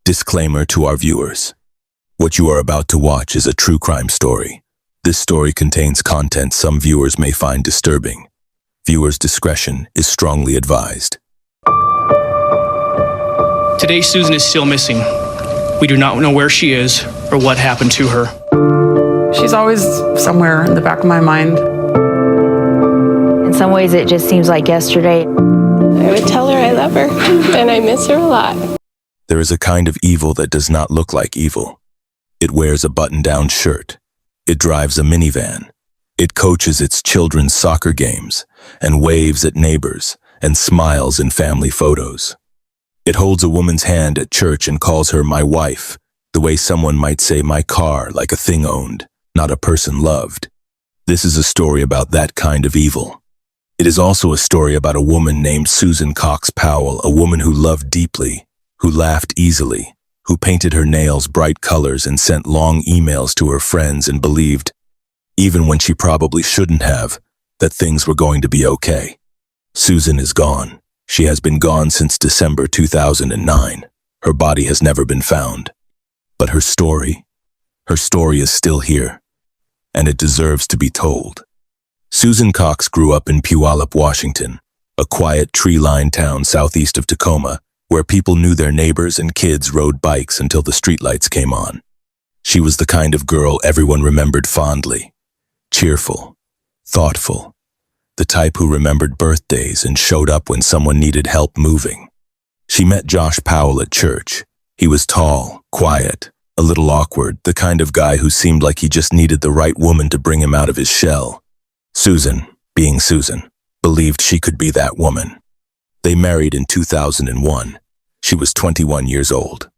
Disclaimer to our viewers. What you are about to watch is a true crime story. This story contains content some viewers may find disturbing. Viewers' discretion is strongly advised. Today, Susan is still missing. We do not know where she is or what happened to her. She's always somewhere in the back of my mind. In some ways, it just seems like yesterday. I would tell her I love her, and I miss her a lot. There is a kind of evil that does not look like evil. It wears a button-down shirt. It drives a minivan. It coaches its children's soccer games and waves at neighbors and smiles in family photos. It holds a woman's hand at church and calls her my wife, the way someone might say my car, like a thing owned, not a person loved. This is a story about that kind of evil. It is also a story about a woman named Susan Powell, a woman who loved deeply, who laughed easily, who painted her nails bright colors and sent long emails to her friends and believed, even when she probably shouldn't have, that things were going to be okay. Susan is gone. She has been gone since December 2009. Her body has never been found. But her story is still here, and it deserves to be told. Susan Cox grew up in Puyallup, Washington, a quiet tree-lined town southeast of Tacoma, where people knew their neighbors and kids rode bikes until the streetlights came on. She was the kind of girl everyone remembered fondly, cheerful, thoughtful, the type who remembered birthdays and showed up when someone needed help moving. She met Josh Powell at church. He was tall, quiet, a little awkward, the kind of guy who seemed like he just needed the right woman to bring him out of his shell. Susan, being Susan, believed she could be that woman. They married in 2001. She was 21 years old.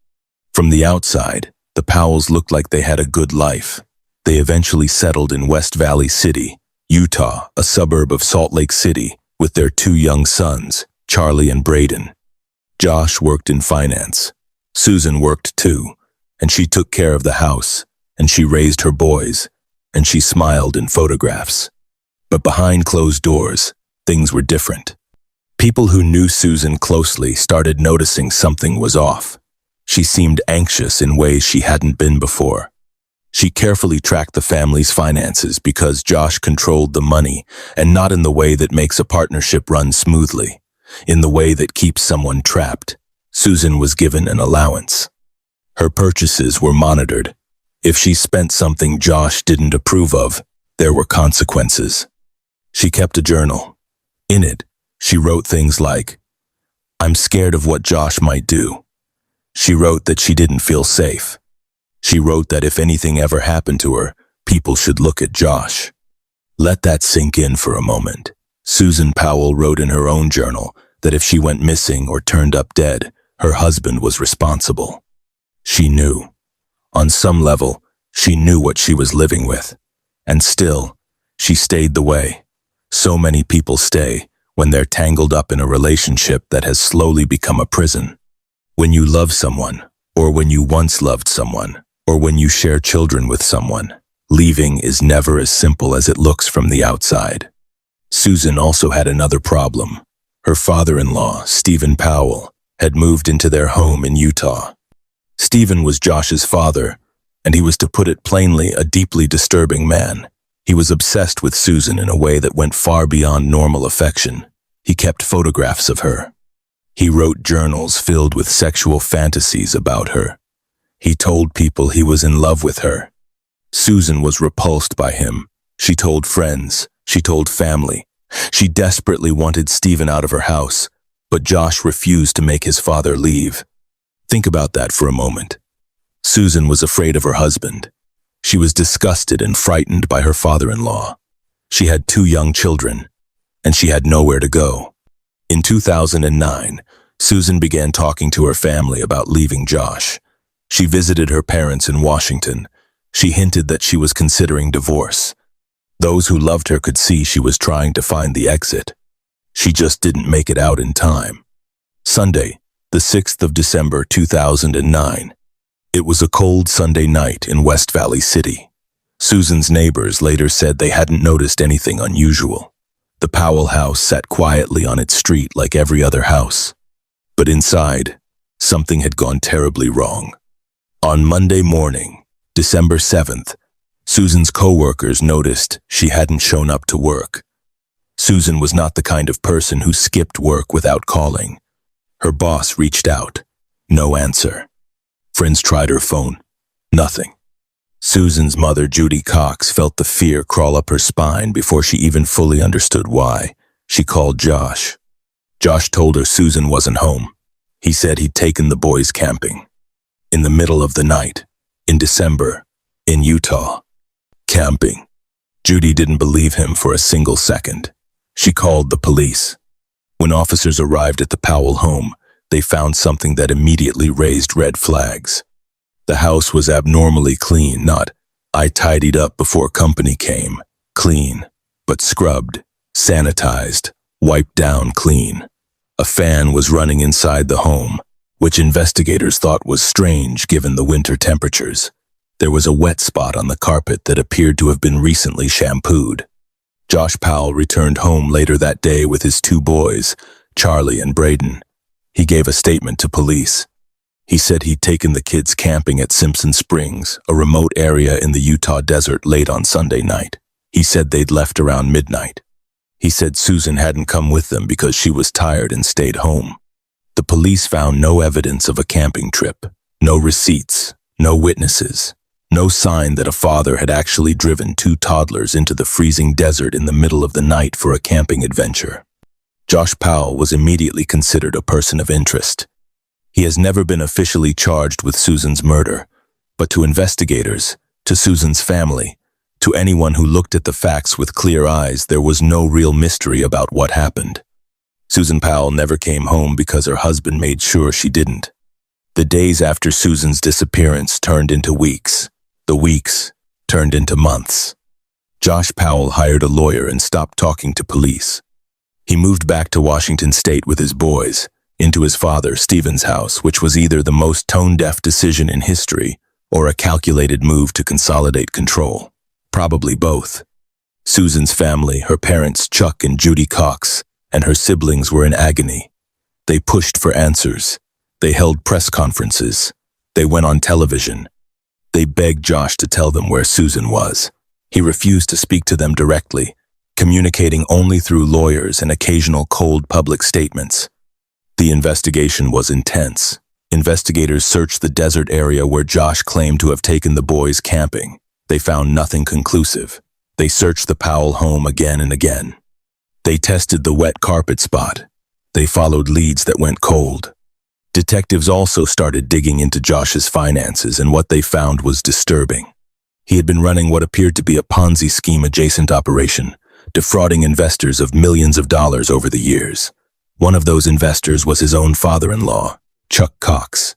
From the outside, the Powells looked like they had a good life. They eventually settled in West Valley City, Utah, a suburb of Salt Lake City, with their two young sons, Charlie and Braden. Josh worked in finance. Susan worked too, and she took care of the house, and she raised her boys, and she smiled in photographs. But behind closed doors, things were different. People who knew Susan closely started noticing something was off. She seemed anxious in ways she hadn't been before. She carefully tracked the family's finances because Josh controlled the money, and not in the way that makes a partnership run smoothly, in the way that keeps someone trapped. Susan was given an allowance. Her purchases were monitored. If she spent something Josh didn't approve of, there were consequences. She kept a journal. In it, she wrote things like, "I'm scared of what Josh might do." She wrote that she didn't feel safe. She wrote that if anything ever happened to her, people should look at Josh. Let that sink in for a moment. Susan Powell wrote in her own journal that if she went missing or turned up dead, her husband was responsible. She knew. On some level, she knew what she was living with. And still, she stayed the way. So many people stay when they're tangled up in a relationship that has slowly become a prison. When you love someone, or when you once loved someone, or when you share children with someone, leaving is never as simple as it looks from the outside. Susan also had another problem. Her father-in-law, Stephen Powell, had moved into their home in Utah. Stephen was Josh's father, and he was, to put it plainly, a deeply disturbing man. He was obsessed with Susan in a way that went far beyond normal affection. He kept photographs of her. He wrote journals filled with sexual fantasies about her. He told people he was in love with her. Susan was repulsed by him. She told friends. She told family. She desperately wanted Stephen out of her house, but Josh refused to make his father leave. Think about that for a moment. Susan was afraid of her husband. She was disgusted and frightened by her father-in-law. She had two young children, and she had nowhere to go. In 2009, Susan began talking to her family about leaving Josh. She visited her parents in Washington. She hinted that she was considering divorce. Those who loved her could see she was trying to find the exit. She just didn't make it out in time. Sunday, the 6th of December 2009. It was a cold Sunday night in West Valley City. Susan's neighbors later said they hadn't noticed anything unusual. The Powell house sat quietly on its street like every other house. But inside, Something had gone terribly wrong. On Monday morning, December 7th, Susan's co-workers noticed she hadn't shown up to work. Susan was not the kind of person who skipped work without calling. Her boss reached out. No answer. Friends tried her phone. Nothing. Susan's mother, Judy Cox, felt the fear crawl up her spine before she even fully understood why. She called Josh. Josh told her Susan wasn't home. He said he'd taken the boys camping. In the middle of the night, in December, in Utah. Camping. Judy didn't believe him for a single second. She called the police. When officers arrived at the Powell home, they found something that immediately raised red flags. The house was abnormally clean, not, "I tidied up before company came." Clean, but scrubbed, sanitized, wiped down clean. A fan was running inside the home, which investigators thought was strange given the winter temperatures. There was a wet spot on the carpet that appeared to have been recently shampooed. Josh Powell returned home later that day with his two boys, Charlie and Braden. He gave a statement to police. He said he'd taken the kids camping at Simpson Springs, a remote area in the Utah desert, late on Sunday night. He said they'd left around midnight. He said Susan hadn't come with them because she was tired and stayed home. The police found no evidence of a camping trip, no receipts, no witnesses, no sign that a father had actually driven two toddlers into the freezing desert in the middle of the night for a camping adventure. Josh Powell was immediately considered a person of interest. He has never been officially charged with Susan's murder, but to investigators, to Susan's family, to anyone who looked at the facts with clear eyes, there was no real mystery about what happened. Susan Powell never came home because her husband made sure she didn't. The days after Susan's disappearance turned into weeks. The weeks turned into months. Josh Powell hired a lawyer and stopped talking to police. He moved back to Washington State with his boys, into his father, Stephen's house, which was either the most tone-deaf decision in history or a calculated move to consolidate control. Probably both. Susan's family, her parents Chuck and Judy Cox, and her siblings were in agony. They pushed for answers. They held press conferences. They went on television. They begged Josh to tell them where Susan was. He refused to speak to them directly, communicating only through lawyers and occasional cold public statements. The investigation was intense. Investigators searched the desert area where Josh claimed to have taken the boys camping. They found nothing conclusive. They searched the Powell home again and again. They tested the wet carpet spot. They followed leads that went cold. Detectives also started digging into Josh's finances, and what they found was disturbing. He had been running what appeared to be a Ponzi scheme-adjacent operation, defrauding investors of millions of dollars over the years. One of those investors was his own father-in-law, Chuck Cox.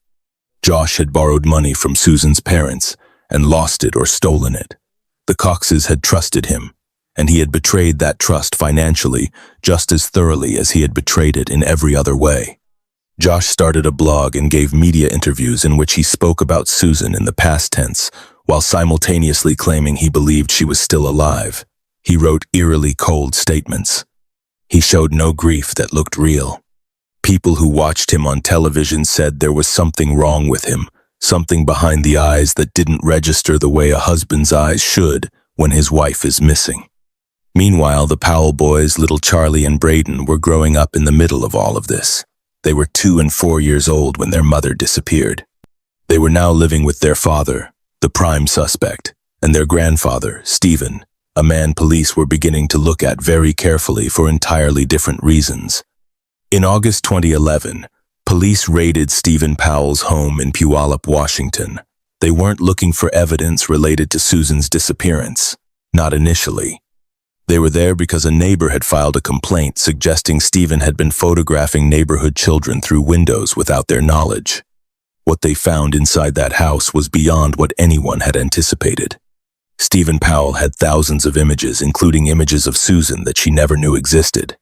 Josh had borrowed money from Susan's parents and lost it or stolen it. The Coxes had trusted him, and he had betrayed that trust financially just as thoroughly as he had betrayed it in every other way. Josh started a blog and gave media interviews in which he spoke about Susan in the past tense, while simultaneously claiming he believed she was still alive. He wrote eerily cold statements. He showed no grief that looked real. People who watched him on television said there was something wrong with him, something behind the eyes that didn't register the way a husband's eyes should when his wife is missing. Meanwhile, the Powell boys, little Charlie and Braden, were growing up in the middle of all of this. They were 2 and 4 years old when their mother disappeared. They were now living with their father, the prime suspect, and their grandfather, Stephen, a man police were beginning to look at very carefully for entirely different reasons. In August 2011, police raided Susan Powell's home in Puyallup, Washington. They weren't looking for evidence related to Susan's disappearance, not initially. They were there because a neighbor had filed a complaint suggesting Stephen had been photographing neighborhood children through windows without their knowledge. What they found inside that house was beyond what anyone had anticipated. Susan Powell had thousands of images, including images of Susan that she never knew existed.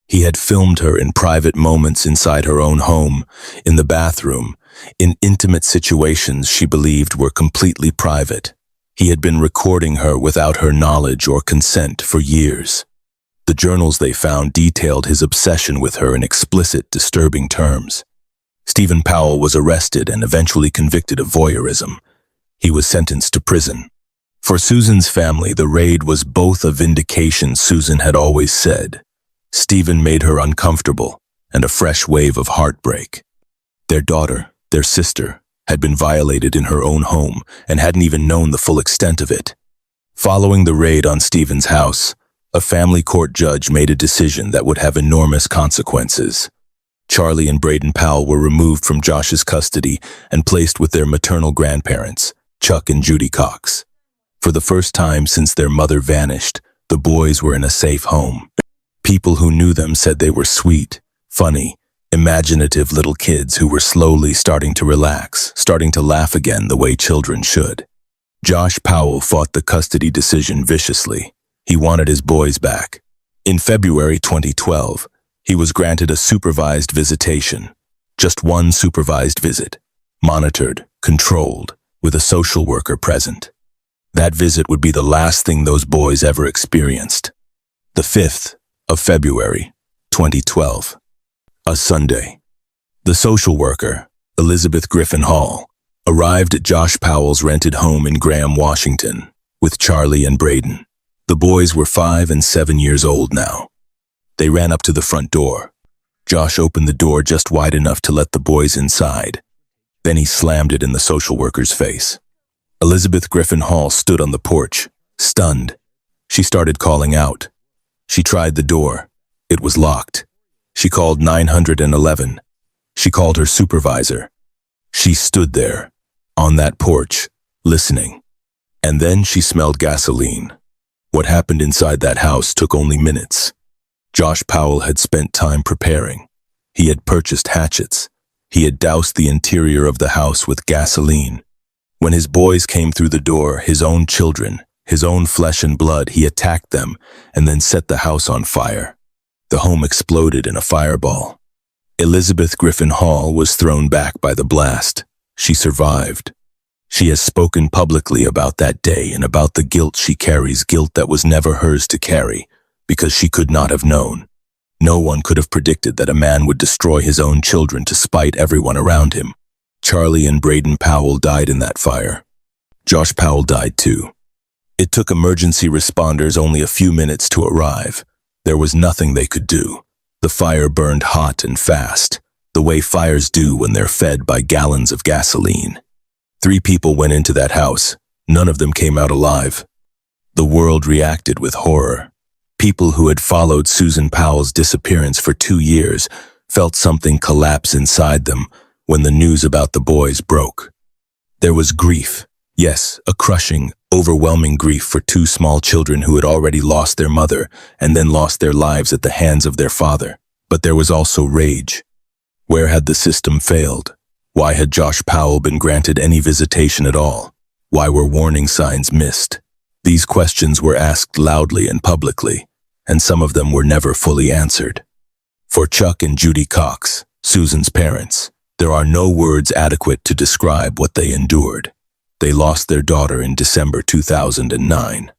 He had filmed her in private moments inside her own home, in the bathroom, in intimate situations she believed were completely private. He had been recording her without her knowledge or consent for years. The journals they found detailed his obsession with her in explicit, disturbing terms. Stephen Powell was arrested and eventually convicted of voyeurism. He was sentenced to prison. For Susan's family, the raid was both a vindication, Susan had always said. Stephen made her uncomfortable, and a fresh wave of heartbreak. Their daughter, their sister, had been violated in her own home and hadn't even known the full extent of it. Following the raid on Stephen's house, a family court judge made a decision that would have enormous consequences. Charlie and Braden Powell were removed from Josh's custody and placed with their maternal grandparents, Chuck and Judy Cox. For the first time since their mother vanished, the boys were in a safe home. People who knew them said they were sweet, funny, imaginative little kids who were slowly starting to relax, starting to laugh again the way children should. Josh Powell fought the custody decision viciously. He wanted his boys back. In February 2012, he was granted a supervised visitation. Just one supervised visit, monitored, controlled, with a social worker present. That visit would be the last thing those boys ever experienced. The 5th of February, 2012. A Sunday. The social worker, Elizabeth Griffin Hall, arrived at Josh Powell's rented home in Graham, Washington, with Charlie and Braden. The boys were 5 and 7 years old now. They ran up to the front door. Josh opened the door just wide enough to let the boys inside. Then he slammed it in the social worker's face. Elizabeth Griffin Hall stood on the porch, stunned. She started calling out. She tried the door. It was locked. She called 911. She called her supervisor. She stood there, on that porch, listening. And then she smelled gasoline. What happened inside that house took only minutes. Josh Powell had spent time preparing. He had purchased hatchets. He had doused the interior of the house with gasoline. When his boys came through the door, his own children, his own flesh and blood, he attacked them and then set the house on fire. The home exploded in a fireball. Elizabeth Griffin Hall was thrown back by the blast. She survived. She has spoken publicly about that day and about the guilt she carries, guilt that was never hers to carry, because she could not have known. No one could have predicted that a man would destroy his own children to spite everyone around him. Charlie and Braden Powell died in that fire. Josh Powell died too. It took emergency responders only a few minutes to arrive. There was nothing they could do. The fire burned hot and fast, the way fires do when they're fed by gallons of gasoline. 3 people went into that house. None of them came out alive. The world reacted with horror. People who had followed Susan Powell's disappearance for 2 years felt something collapse inside them when the news about the boys broke. There was grief. Yes, a crushing, overwhelming grief for 2 small children who had already lost their mother and then lost their lives at the hands of their father. But there was also rage. Where had the system failed? Why had Josh Powell been granted any visitation at all? Why were warning signs missed? These questions were asked loudly and publicly, and some of them were never fully answered. For Chuck and Judy Cox, Susan's parents, there are no words adequate to describe what they endured. They lost their daughter in December 2009.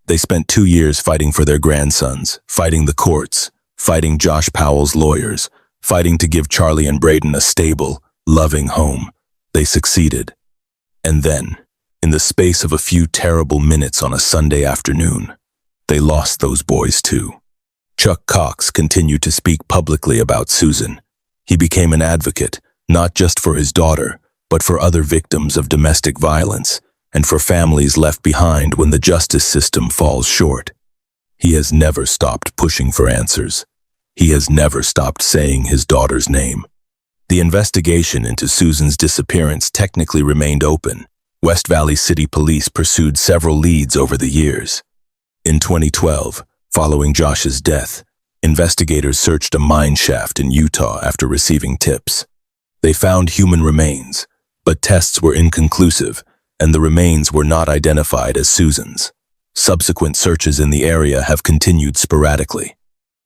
They spent 2 years fighting for their grandsons, fighting the courts, fighting Josh Powell's lawyers, fighting to give Charlie and Braden a stable, loving home. They succeeded. And then, in the space of a few terrible minutes on a Sunday afternoon, they lost those boys too. Chuck Cox continued to speak publicly about Susan. He became an advocate, not just for his daughter, but for other victims of domestic violence and for families left behind when the justice system falls short. He has never stopped pushing for answers. He has never stopped saying his daughter's name. The investigation into Susan's disappearance technically remained open. West Valley City Police pursued several leads over the years. In 2012, following Josh's death, investigators searched a mine shaft in Utah after receiving tips. They found human remains, but tests were inconclusive, and the remains were not identified as Susan's. Subsequent searches in the area have continued sporadically.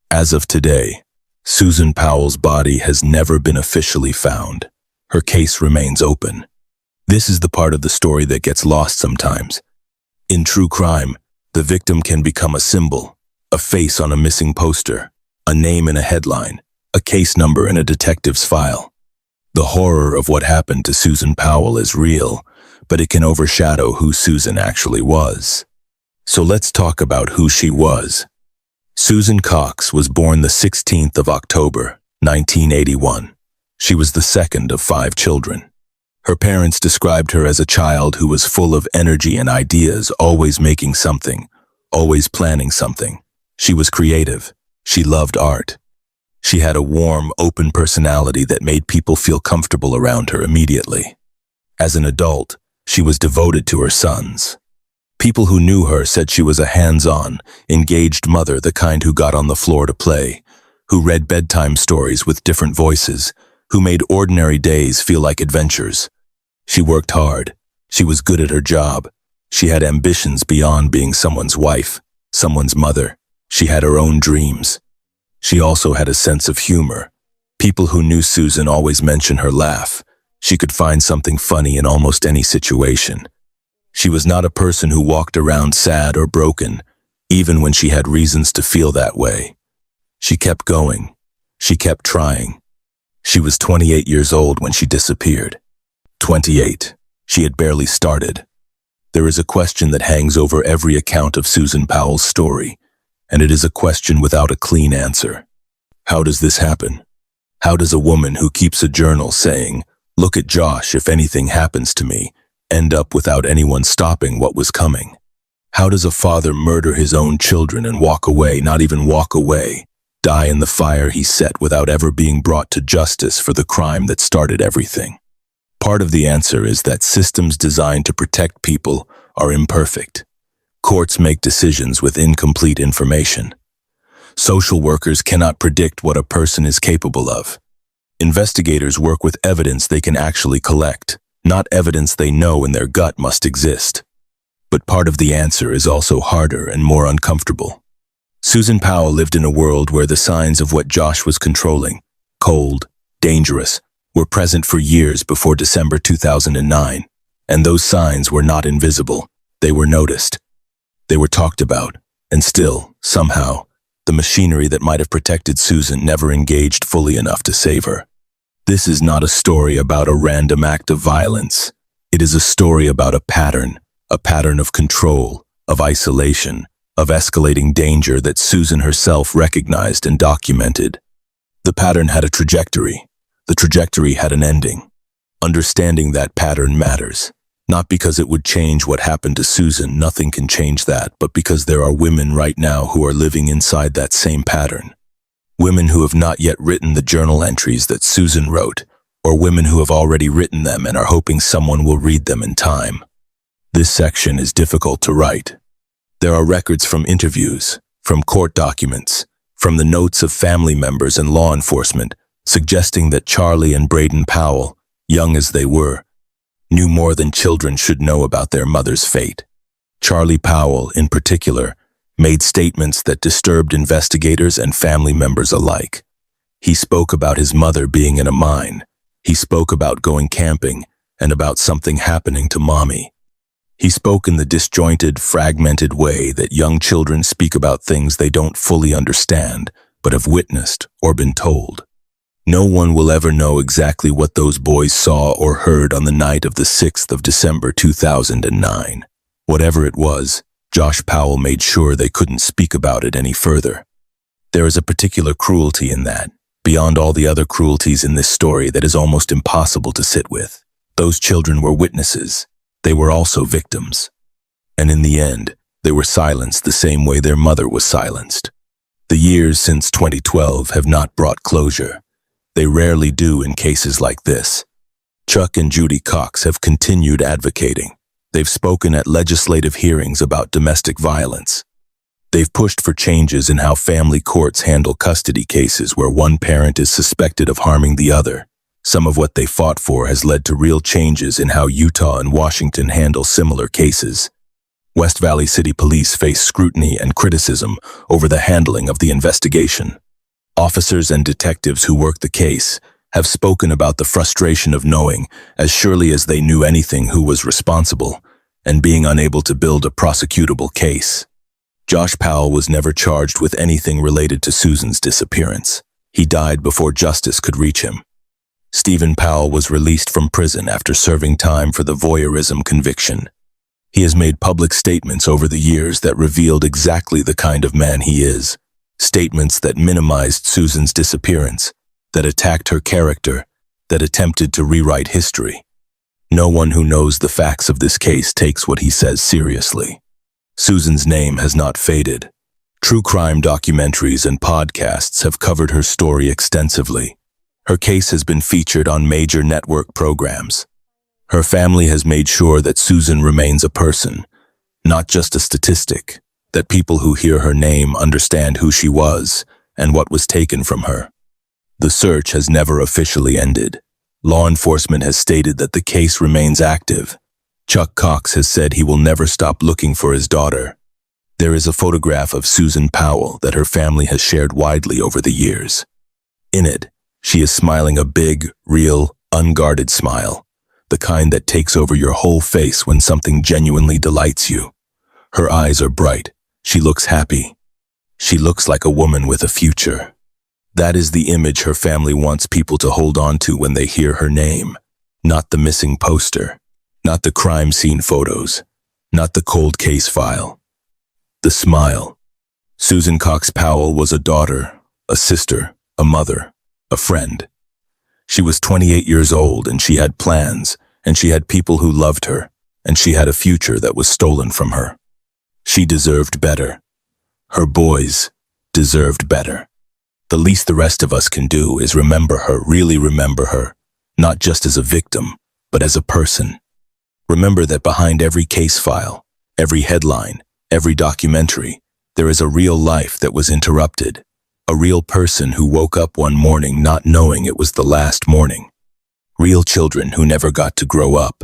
As of today, Susan Powell's body has never been officially found. Her case remains open. This is the part of the story that gets lost sometimes. In true crime, the victim can become a symbol, a face on a missing poster, a name in a headline, a case number in a detective's file. The horror of what happened to Susan Powell is real, but it can overshadow who Susan actually was. So let's talk about who she was. Susan Cox was born the 16th of October, 1981. She was the second of 5 children. Her parents described her as a child who was full of energy and ideas, always making something, always planning something. She was creative. She loved art. She had a warm, open personality that made people feel comfortable around her immediately. As an adult, she was devoted to her sons. People who knew her said she was a hands-on, engaged mother, the kind who got on the floor to play, who read bedtime stories with different voices, who made ordinary days feel like adventures. She worked hard. She was good at her job. She had ambitions beyond being someone's wife, someone's mother. She had her own dreams. She also had a sense of humor. People who knew Susan always mention her laugh. She could find something funny in almost any situation. She was not a person who walked around sad or broken, even when she had reasons to feel that way. She kept going. She kept trying. She was 28 years old when she disappeared. 28. She had barely started. There is a question that hangs over every account of Susan Powell's story, and it is a question without a clean answer. How does this happen? How does a woman who keeps a journal saying, "Look at Josh if anything happens to me," end up without anyone stopping what was coming? How does a father murder his own children and walk away, not even walk away, die in the fire he set without ever being brought to justice for the crime that started everything? Part of the answer is that systems designed to protect people are imperfect. Courts make decisions with incomplete information. Social workers cannot predict what a person is capable of. Investigators work with evidence they can actually collect, not evidence they know in their gut must exist. But part of the answer is also harder and more uncomfortable. Susan Powell lived in a world where the signs of what Josh was controlling, cold, dangerous, were present for years before December 2009, and those signs were not invisible. They were noticed. They were talked about, and still, somehow, the machinery that might have protected Susan never engaged fully enough to save her. This is not a story about a random act of violence. It is a story about a pattern of control, of isolation, of escalating danger that Susan herself recognized and documented. The pattern had a trajectory. The trajectory had an ending. Understanding that pattern matters. Not because it would change what happened to Susan, nothing can change that, but because there are women right now who are living inside that same pattern. Women who have not yet written the journal entries that Susan wrote, or women who have already written them and are hoping someone will read them in time. This section is difficult to write. There are records from interviews, from court documents, from the notes of family members and law enforcement, suggesting that Charlie and Braden Powell, young as they were, knew more than children should know about their mother's fate. Charlie Powell, in particular, made statements that disturbed investigators and family members alike. He spoke about his mother being in a mine. He spoke about going camping and about something happening to Mommy. He spoke in the disjointed, fragmented way that young children speak about things they don't fully understand, but have witnessed or been told. No one will ever know exactly what those boys saw or heard on the night of the 6th of December 2009. Whatever it was, Josh Powell made sure they couldn't speak about it any further. There is a particular cruelty in that, beyond all the other cruelties in this story, that is almost impossible to sit with. Those children were witnesses. They were also victims. And in the end, they were silenced the same way their mother was silenced. The years since 2012 have not brought closure. They rarely do in cases like this. Chuck and Judy Cox have continued advocating. They've spoken at legislative hearings about domestic violence. They've pushed for changes in how family courts handle custody cases where one parent is suspected of harming the other. Some of what they fought for has led to real changes in how Utah and Washington handle similar cases. West Valley City Police face scrutiny and criticism over the handling of the investigation. Officers and detectives who work the case have spoken about the frustration of knowing, as surely as they knew anything, who was responsible, and being unable to build a prosecutable case. Josh Powell was never charged with anything related to Susan's disappearance. He died before justice could reach him. Susan Powell was released from prison after serving time for the voyeurism conviction. He has made public statements over the years that revealed exactly the kind of man he is. Statements that minimized Susan's disappearance, that attacked her character, that attempted to rewrite history. No one who knows the facts of this case takes what he says seriously. Susan's name has not faded. True crime documentaries and podcasts have covered her story extensively. Her case has been featured on major network programs. Her family has made sure that Susan remains a person, not just a statistic, that people who hear her name understand who she was and what was taken from her. The search has never officially ended. Law enforcement has stated that the case remains active. Chuck Cox has said he will never stop looking for his daughter. There is a photograph of Susan Powell that her family has shared widely over the years. In it, she is smiling a big, real, unguarded smile, the kind that takes over your whole face when something genuinely delights you. Her eyes are bright. She looks happy. She looks like a woman with a future. That is the image her family wants people to hold on to when they hear her name, not the missing poster, not the crime scene photos, not the cold case file. The smile. Susan Cox Powell was a daughter, a sister, a mother, a friend. She was 28 years old and she had plans, and she had people who loved her, and she had a future that was stolen from her. She deserved better. Her boys deserved better. The least the rest of us can do is remember her, really remember her, not just as a victim, but as a person. Remember that behind every case file, every headline, every documentary, there is a real life that was interrupted, a real person who woke up one morning not knowing it was the last morning, real children who never got to grow up,